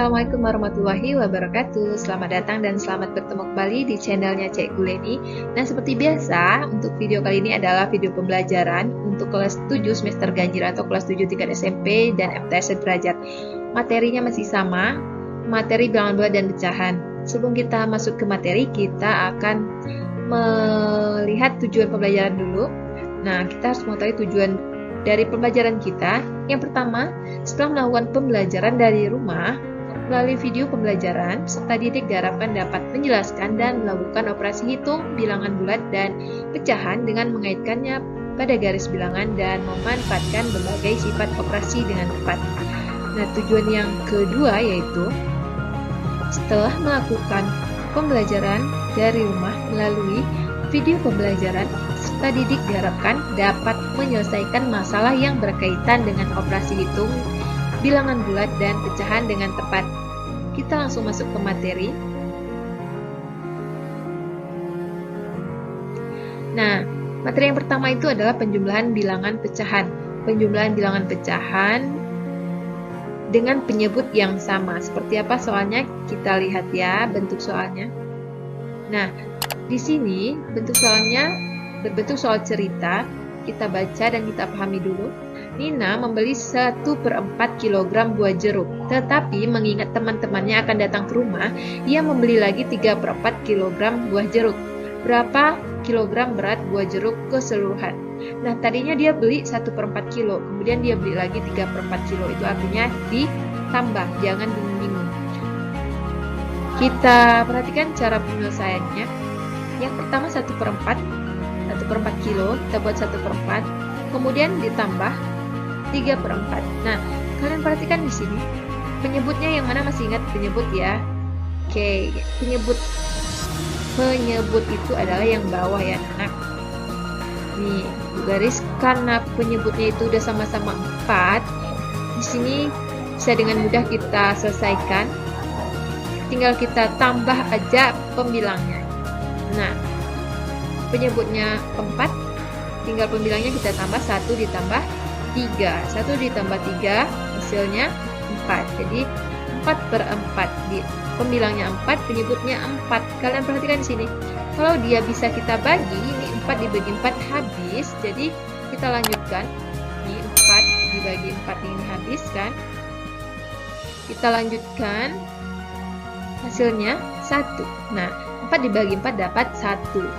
Assalamualaikum warahmatullahi wabarakatuh. Selamat datang dan selamat bertemu kembali di channelnya Cikgu Leni. Nah, seperti biasa, untuk video kali ini adalah video pembelajaran untuk kelas 7 semester ganjil atau kelas 7 tingkat SMP dan MTS sederajat. Materinya masih sama, materi bilangan bulat dan pecahan. Sebelum kita masuk ke materi, kita akan melihat tujuan pembelajaran dulu. Nah, kita harus mengetahui tujuan dari pembelajaran kita. Yang pertama, setelah melakukan pembelajaran dari rumah, melalui video pembelajaran, peserta didik diharapkan dapat menjelaskan dan melakukan operasi hitung, bilangan bulat, dan pecahan dengan mengaitkannya pada garis bilangan dan memanfaatkan berbagai sifat operasi dengan tepat. Nah, tujuan yang kedua yaitu setelah melakukan pembelajaran dari rumah melalui video pembelajaran, peserta didik diharapkan dapat menyelesaikan masalah yang berkaitan dengan operasi hitung, bilangan bulat, dan pecahan dengan tepat. Kita langsung masuk ke materi. Nah, materi yang pertama itu adalah penjumlahan bilangan pecahan. Penjumlahan bilangan pecahan dengan penyebut yang sama. Seperti apa soalnya? Kita lihat ya bentuk soalnya. Nah, di sini bentuk soalnya berbentuk soal cerita. Kita baca dan kita pahami dulu. Nina membeli 1/4 kg buah jeruk, tetapi mengingat teman-temannya akan datang ke rumah, ia membeli lagi 3/4 kg buah jeruk. Berapa kilogram berat buah jeruk keseluruhan? Nah, tadinya dia beli 1/4 kilo, kemudian dia beli lagi 3/4 kilo. Itu artinya ditambah, jangan bingung-bingung. Kita perhatikan cara penyelesaiannya. Yang pertama 1/4 kilo, kita buat 1/4, kemudian ditambah 3/4. Nah, kalian perhatikan di sini, penyebutnya yang mana, masih ingat penyebut ya? Oke, penyebut itu adalah yang bawah ya, anak. Nih, garis karena penyebutnya itu udah sama-sama 4. Di sini bisa dengan mudah kita selesaikan. Tinggal kita tambah aja pembilangnya. Nah, penyebutnya 4, tinggal pembilangnya kita tambah 1 ditambah 3. 1 ditambah 3 hasilnya 4. Jadi 4/4. Pembilangnya 4, penyebutnya 4. Kalian perhatikan di sini. Kalau dia bisa kita bagi, ini 4 dibagi 4 habis. Jadi kita lanjutkan. Ini 4 dibagi 4 ini habis kan? Kita lanjutkan. Hasilnya 1. Nah, 4 dibagi 4 dapat 1.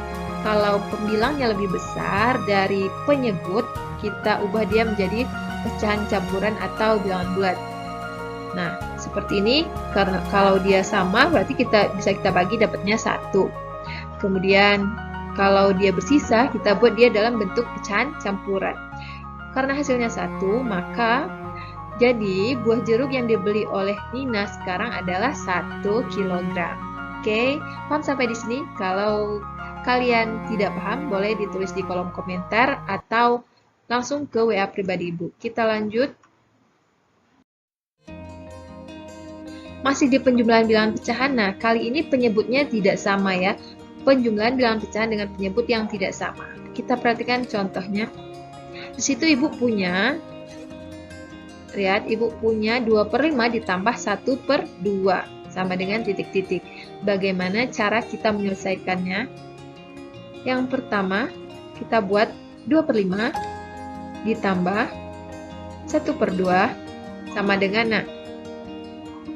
Kalau pembilangnya lebih besar dari penyebut, kita ubah dia menjadi pecahan campuran atau bilangan bulat. Nah, seperti ini. Karena kalau dia sama, berarti bisa kita bagi dapatnya 1. Kemudian, kalau dia bersisa, kita buat dia dalam bentuk pecahan campuran. Karena hasilnya 1, maka jadi buah jeruk yang dibeli oleh Nina sekarang adalah 1 kg. Oke, paham sampai di sini? Kalau kalian tidak paham, boleh ditulis di kolom komentar atau langsung ke WA pribadi Ibu. Kita lanjut. Masih di penjumlahan bilangan pecahan. Nah, kali ini penyebutnya tidak sama ya. Penjumlahan bilangan pecahan dengan penyebut yang tidak sama. Kita perhatikan contohnya. Di situ Ibu punya, lihat, Ibu punya 2/5 ditambah 1/2 sama dengan titik-titik. Bagaimana cara kita menyelesaikannya? Yang pertama, kita buat 2/5 ditambah 1/2 sama dengan, nah,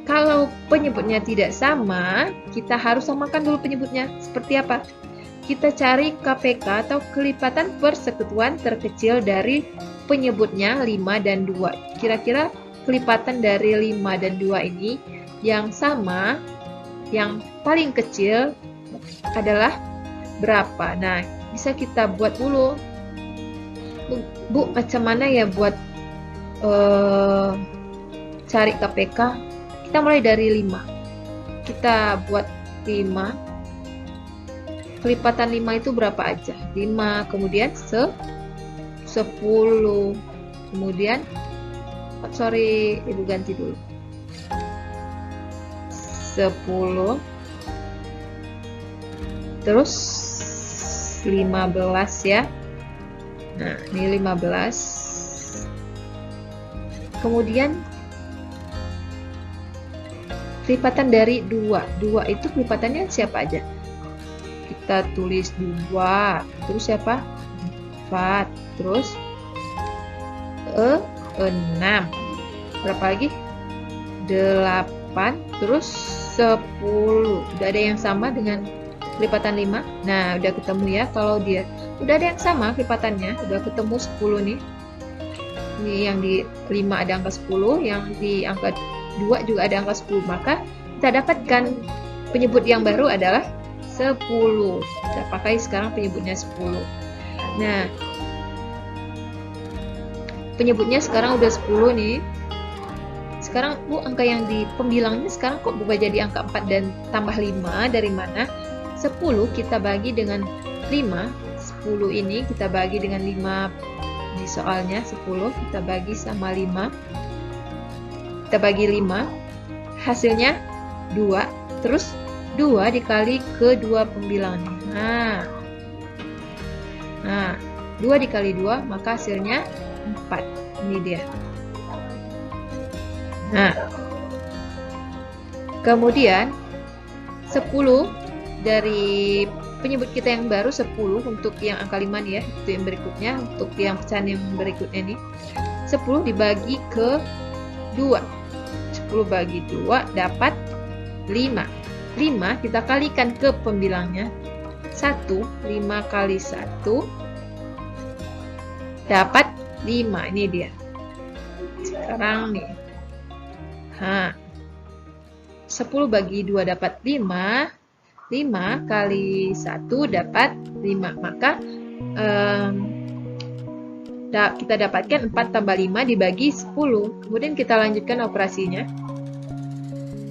kalau penyebutnya tidak sama, kita harus samakan dulu penyebutnya. Seperti apa? Kita cari KPK atau kelipatan persekutuan terkecil dari penyebutnya 5 dan 2. Kira-kira kelipatan dari 5 dan 2 ini yang sama, yang paling kecil adalah berapa? Nah, bisa kita buat dulu. Bu, macam mana ya buat cari KPK? Kita mulai dari 5. Kita buat 5. Kelipatan 5 itu berapa aja? 5, kemudian 10. Kemudian, sorry, Ibu ganti dulu. 10. Terus 15 ya. Nah, ini 15. Kemudian kelipatan dari 2. 2 itu kelipatannya siapa aja? Kita tulis 2. Terus siapa? 4. Terus 6. Berapa lagi? 8. Terus 10. Udah ada yang sama dengan kelipatan 5. Nah, udah ketemu ya. Kalau dia udah ada yang sama kelipatannya, udah ketemu 10 nih. Ini yang di 5 ada angka 10, yang di angka 2 juga ada angka 10. Maka kita dapatkan penyebut yang baru adalah 10. Kita pakai sekarang penyebutnya 10. Nah, penyebutnya sekarang udah 10 nih. Sekarang angka yang di pembilangnya sekarang kok berubah jadi angka 4 dan tambah 5 dari mana? 10 kita bagi dengan 5. 10 ini kita bagi dengan 5 di soalnya. 10 kita bagi sama 5. Kita bagi 5. Hasilnya 2. Terus 2 dikali ke 2 pembilangnya. Nah, 2 dikali 2 maka hasilnya 4. Ini dia. Nah, kemudian 10 dari penyebut kita yang baru 10 untuk yang angka 5 nih ya, itu yang berikutnya, untuk yang pecahan yang berikutnya nih. 10 dibagi ke 2. 10 bagi 2 dapat 5. 5 kita kalikan ke pembilangnya. 1, 5 kali 1 dapat 5. Ini dia. Sekarang nih. 10 bagi 2 dapat 5. 5 kali 1 dapat 5. Maka kita dapatkan 4 tambah 5 dibagi 10. Kemudian kita lanjutkan operasinya.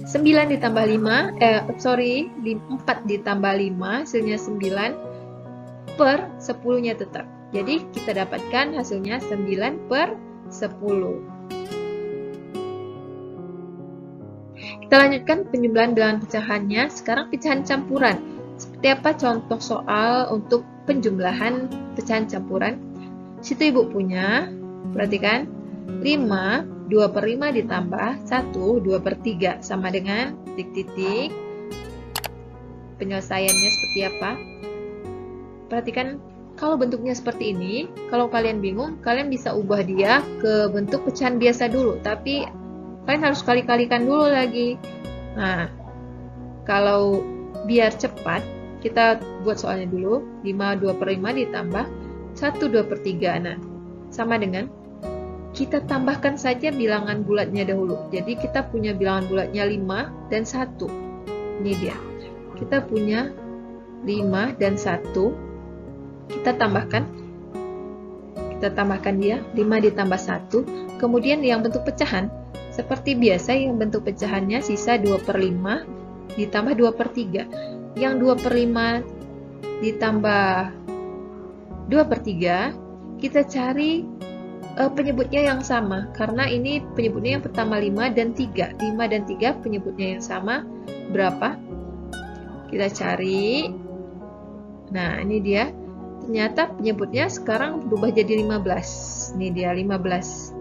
9 ditambah 5, 4 ditambah 5 hasilnya 9 per 10-nya tetap. Jadi kita dapatkan hasilnya 9 per 10. Kita lanjutkan penjumlahan bilangan pecahannya. Sekarang pecahan campuran. Seperti apa contoh soal untuk penjumlahan pecahan campuran? Situ ibu punya. Perhatikan. 5, 2 per 5 ditambah 1, 2 per 3. Sama dengan titik-titik. Penyelesaiannya seperti apa? Perhatikan. Kalau bentuknya seperti ini, kalau kalian bingung, kalian bisa ubah dia ke bentuk pecahan biasa dulu. Tapi kalian harus kali-kalikan dulu lagi. Nah, kalau biar cepat, kita buat soalnya dulu. 5, 2 per 5 ditambah 1, 2 per 3. Nah, sama dengan kita tambahkan saja bilangan bulatnya dahulu. Jadi kita punya bilangan bulatnya 5 dan 1. Ini dia. Kita punya 5 dan 1. Kita tambahkan dia. 5 ditambah 1. Kemudian yang bentuk pecahan. Seperti biasa yang bentuk pecahannya sisa 2 per 5 ditambah 2 per 3. Yang 2 per 5 ditambah 2 per 3, kita cari penyebutnya yang sama. Karena ini penyebutnya yang pertama 5 dan 3. 5 dan 3 penyebutnya yang sama. Berapa? Kita cari. Nah, ini dia. Ternyata penyebutnya sekarang berubah jadi 15. Ini dia 15.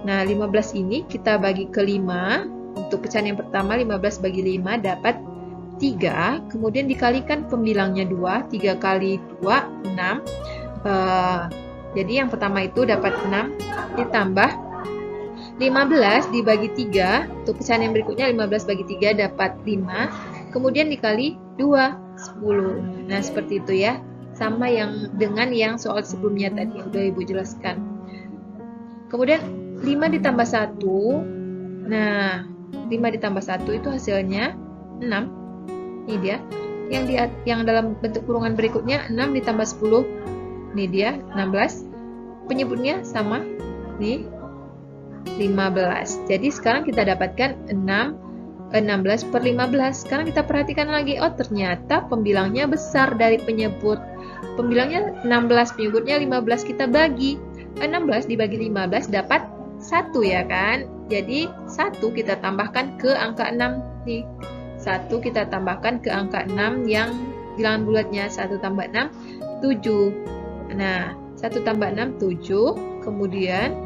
Nah, 15 ini kita bagi ke 5. Untuk pecahan yang pertama, 15 bagi 5 dapat 3. Kemudian dikalikan pembilangnya 2. 3 kali 2, 6. Jadi yang pertama itu dapat 6. Ditambah 15 dibagi 3. Untuk pecahan yang berikutnya, 15 bagi 3 dapat 5. Kemudian dikali 2, 10. Nah, seperti itu ya. Sama yang dengan yang soal sebelumnya tadi yang udah Ibu jelaskan. Kemudian 5 ditambah 1. Nah, 5 ditambah 1 itu hasilnya 6. Ini dia. Yang dalam bentuk kurungan berikutnya 6 ditambah 10. Ini dia 16. Penyebutnya sama. Nih 15. Jadi sekarang kita dapatkan 16 per 15. Sekarang kita perhatikan lagi. Oh, ternyata pembilangnya besar dari penyebut. Pembilangnya 16, penyebutnya 15. Kita bagi 16 dibagi 15 dapat 1 ya kan. Jadi 1 kita tambahkan ke angka 6 nih. 1 kita tambahkan ke angka 6 yang bilangan bulatnya. 1 tambah 6 7. Nah, 1 tambah 6 7. Kemudian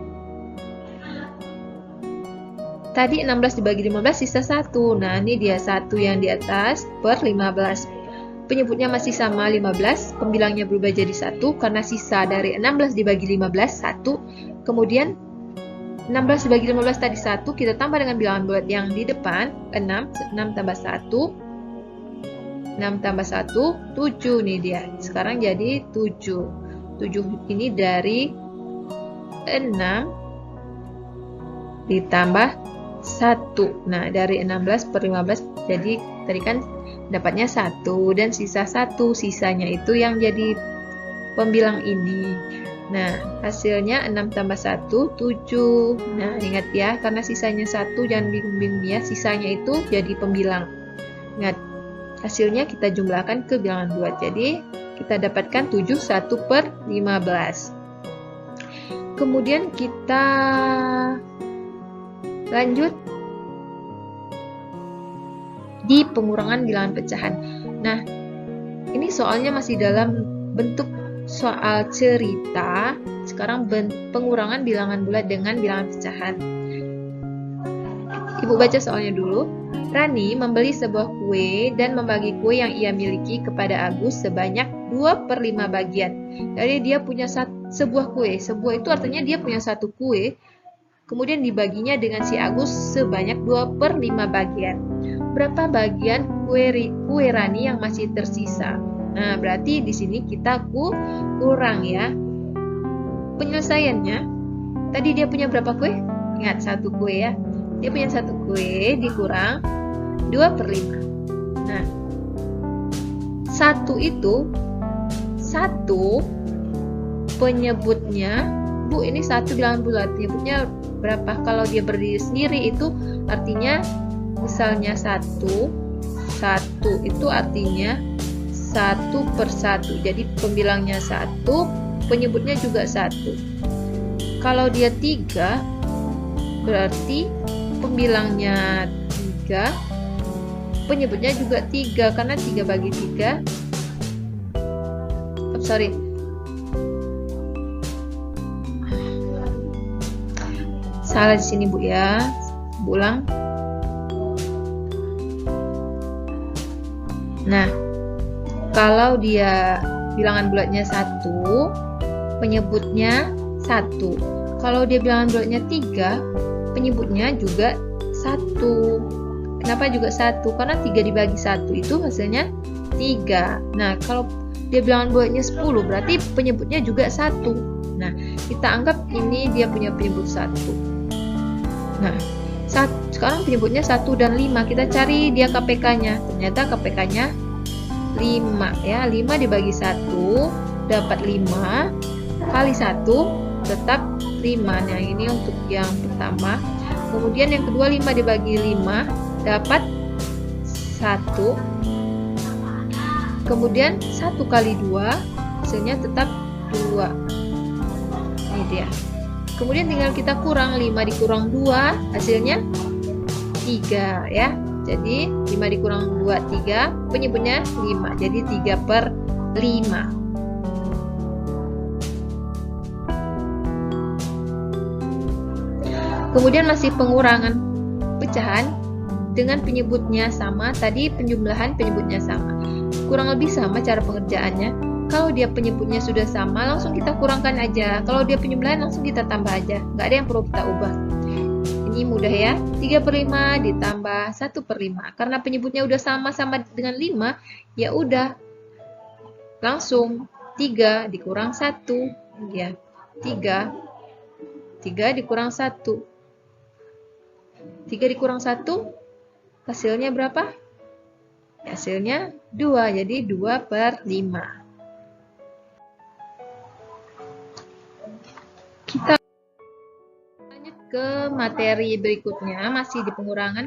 Tadi 16 dibagi 15 sisa 1. Nah, ini dia 1 yang di atas per 15. Penyebutnya masih sama 15, pembilangnya berubah jadi 1 karena sisa dari 16 dibagi 15 1. Kemudian 16 dibagi 15 tadi 1, kita tambah dengan bilangan bulat yang di depan 6 tambah 1 6 tambah 1 7 nih dia. Sekarang jadi 7 ini dari 6 ditambah 1. Nah, dari 16 per 15 jadi tadi kan dapatnya 1 dan sisa 1. Sisanya itu yang jadi pembilang ini. Nah, hasilnya 6 tambah 1 7. Nah, ingat ya, karena sisanya 1 jangan bingung-bingung ya, sisanya itu jadi pembilang. Ingat, hasilnya kita jumlahkan ke bilangan bulat. Jadi, kita dapatkan 7 1 per 15. Kemudian kita lanjut di pengurangan bilangan pecahan. Nah, ini soalnya masih dalam bentuk soal cerita. Sekarang pengurangan bilangan bulat dengan bilangan pecahan. Ibu baca soalnya dulu. Rani membeli sebuah kue dan membagi kue yang ia miliki kepada Agus sebanyak 2/5 bagian. Jadi dia punya sebuah kue. Sebuah itu artinya dia punya satu kue. Kemudian dibaginya dengan si Agus sebanyak 2/5 bagian. Berapa bagian kue Rani yang masih tersisa? Nah, berarti di sini kita kurang ya. Penyelesaiannya, tadi dia punya berapa kue? Ingat, satu kue ya. Dia punya satu kue dikurang 2/5. Nah, satu itu, satu penyebutnya, Bu, ini satu bilangan bulat. Penyebutnya berapa? Kalau dia berdiri sendiri itu artinya misalnya 1 itu artinya 1/1. Jadi pembilangnya 1, penyebutnya juga 1. Kalau dia 3 berarti pembilangnya 3, penyebutnya juga 3 karena 3 bagi 3. Salah di sini Bu ya. Ulang. Nah, kalau dia bilangan bulatnya 1, penyebutnya 1. Kalau dia bilangan bulatnya 3, penyebutnya juga 1. Kenapa juga 1? Karena 3 dibagi 1 itu hasilnya 3. Nah, kalau dia bilangan bulatnya 10, berarti penyebutnya juga 1. Nah, kita anggap ini dia punya penyebut 1. Nah, sekarang penyebutnya 1 dan 5. Kita cari dia KPK-nya. Ternyata KPK-nya 5 ya. 5 dibagi 1 dapat 5 kali 1 tetap 5. Nah, ini untuk yang pertama. Kemudian yang kedua 5 dibagi 5 dapat 1. Kemudian 1 kali 2 hasilnya tetap 2. Ini dia. Kemudian tinggal kita kurang, 5 dikurang 2 hasilnya 3 ya. Jadi 5 dikurang 2 3, penyebutnya 5. Jadi 3/5. Kemudian masih pengurangan pecahan dengan penyebutnya sama. Tadi penjumlahan penyebutnya sama. Kurang lebih sama cara pengerjaannya. Kalau dia penyebutnya sudah sama, langsung kita kurangkan aja. Kalau dia penjumlahan, langsung kita tambah aja. Nggak ada yang perlu kita ubah. Ini mudah ya. 3/5 ditambah 1/5. Karena penyebutnya udah sama-sama dengan 5, ya udah. Langsung 3 dikurang 1. Ya, 3 dikurang 1. 3 dikurang 1, hasilnya berapa? Hasilnya 2, jadi 2/5. Kita lanjut ke materi berikutnya, masih di pengurangan.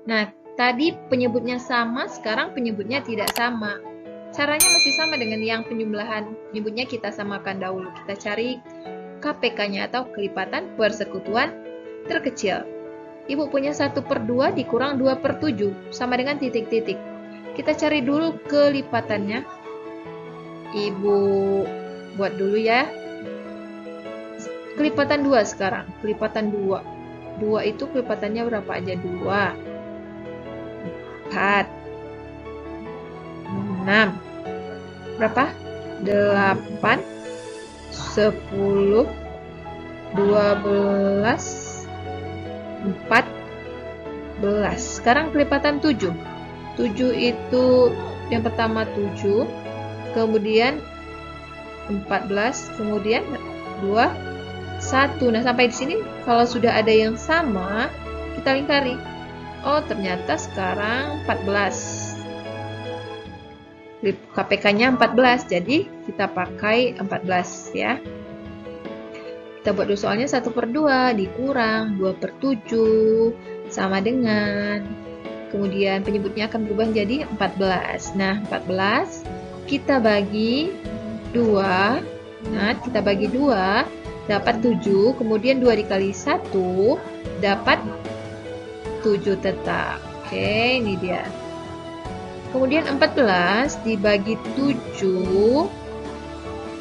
Nah, tadi penyebutnya sama, sekarang penyebutnya tidak sama. Caranya masih sama dengan yang penjumlahan. Penyebutnya kita samakan dahulu. Kita cari KPK-nya atau kelipatan persekutuan terkecil. Ibu punya 1/2 dikurang 2/7, sama dengan titik-titik. Kita cari dulu kelipatannya. Ibu buat dulu ya. Kelipatan 2 sekarang. Kelipatan 2. 2 itu kelipatannya berapa aja? 2, 4, 6, berapa? 8, 10, 12, 14. Sekarang kelipatan 7. 7 itu yang pertama 7, kemudian 14, kemudian 2, 1. Nah, sampai di sini kalau sudah ada yang sama, kita lingkari. Oh, ternyata sekarang 14. KPK-nya 14, jadi kita pakai 14 ya. Kita buat dulu soalnya 1/2 dikurang 2/7 sama dengan, kemudian penyebutnya akan berubah jadi 14. Nah, 14 kita bagi 2. Nah, kita bagi 2 dapat 7, kemudian 2 dikali 1 dapat 7 tetap. Oke, ini dia. Kemudian 14 dibagi 7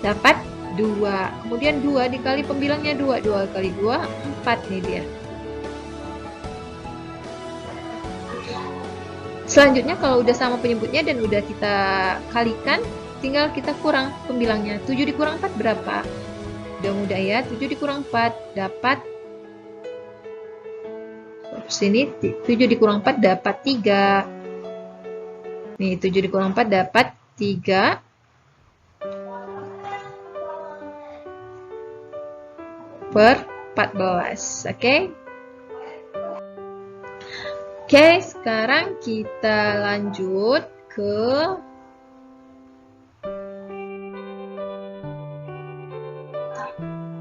dapat 2. Kemudian 2 dikali pembilangnya 2. 2 kali 2, 4 nih dia. Selanjutnya kalau udah sama penyebutnya dan udah kita kalikan, tinggal kita kurang pembilangnya. 7 dikurang 4 berapa? Udah mudah ya, 7 dikurang 4 dapat, sini 7 dikurang 4 dapat 3. Nih, 7 dikurang 4 dapat 3 per 14. Oke. Oke, sekarang kita lanjut ke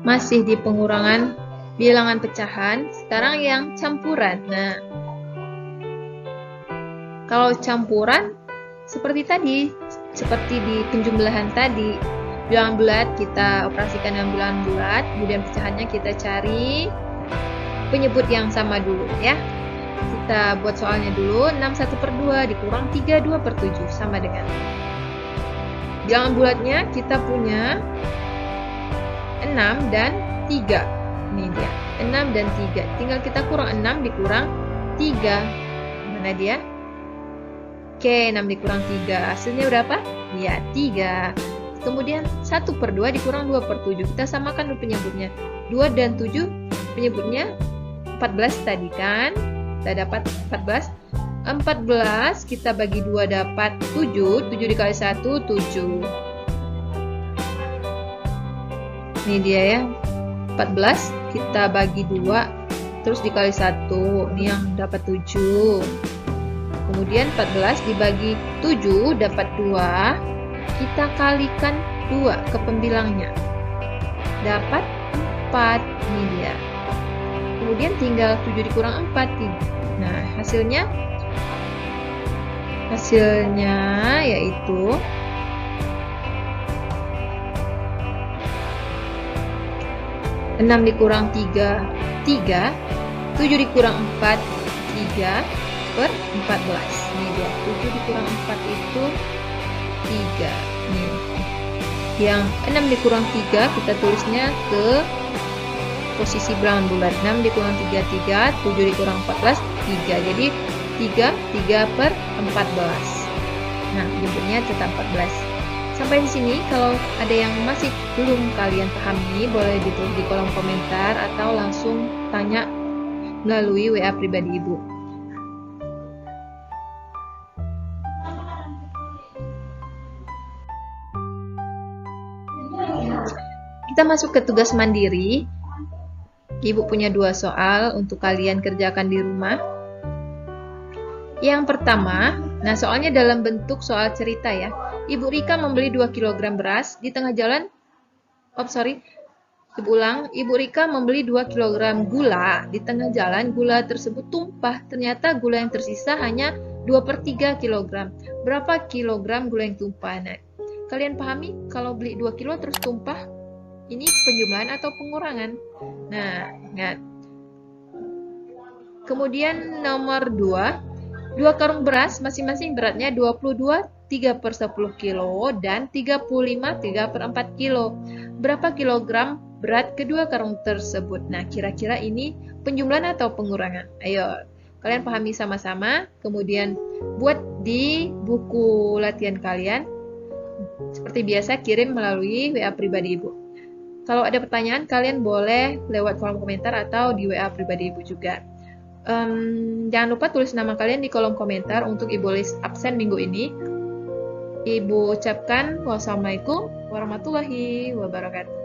masih di pengurangan bilangan pecahan, sekarang yang campuran. Nah, kalau campuran seperti tadi, seperti di penjumlahan tadi, bilangan bulat kita operasikan dengan bilangan bulat, kemudian pecahannya kita cari penyebut yang sama dulu ya. Kita buat soalnya dulu. 6 1/2 dikurang 3 2/7 sama dengan, bilangan bulatnya kita punya 6 dan 3. Ini dia, 6 dan 3. Tinggal kita kurang 6 dikurang 3. Mana dia? Oke, 6 dikurang 3. Hasilnya berapa? Ya, 3. Kemudian 1/2 dikurang 2/7. Kita samakan dulu penyebutnya. 2 dan 7 penyebutnya 14 tadi kan? Kita dapat 14. 14 kita bagi 2 dapat 7. 7 dikali 1, 7. Ini dia ya. 14 kita bagi 2 terus dikali 1. Ini yang dapat 7. Kemudian 14 dibagi 7 dapat 2. Kita kalikan 2 ke pembilangnya. Dapat 4. Ini dia. Kemudian tinggal 7 dikurang 4. Nah, hasilnya yaitu 6 dikurang 3, 3. 7 dikurang 4, 3 per 14. Ini dia, 7 dikurang 4 itu 3. Nih. Yang 6 dikurang 3 kita tulisnya ke posisi bilangan bulat. 6 dikurang 3, 3. 7 dikurang 14, 3. Jadi 3 per 14. Nah, jumlahnya tetap 14. Sampai di sini, kalau ada yang masih belum kalian pahami, boleh ditulis di kolom komentar atau langsung tanya melalui WA pribadi Ibu. Kita masuk ke tugas mandiri. Ibu punya 2 soal untuk kalian kerjakan di rumah. Yang pertama, nah soalnya dalam bentuk soal cerita ya. Ibu Rika membeli 2 kg beras di tengah jalan. Ibu Rika membeli 2 kg gula. Di tengah jalan gula tersebut tumpah. Ternyata gula yang tersisa hanya 2/3 kg. Berapa kilogram gula yang tumpah? Nah, kalian pahami kalau beli 2 kilo terus tumpah? Ini penjumlahan atau pengurangan? Nah, ingat. Kemudian nomor 2. 2 karung beras masing-masing beratnya 22 3/10 kilo dan 35 3/4 kilo. Berapa kilogram berat kedua karung tersebut. Nah, kira-kira ini penjumlahan atau pengurangan? Ayo, kalian pahami sama-sama, kemudian buat di buku latihan kalian. Seperti biasa, kirim melalui WA pribadi Ibu. Kalau ada pertanyaan, kalian boleh lewat kolom komentar atau di WA pribadi Ibu juga. Jangan lupa tulis nama kalian di kolom komentar untuk Ibu list absen minggu ini. Ibu ucapkan wassalamualaikum warahmatullahi wabarakatuh.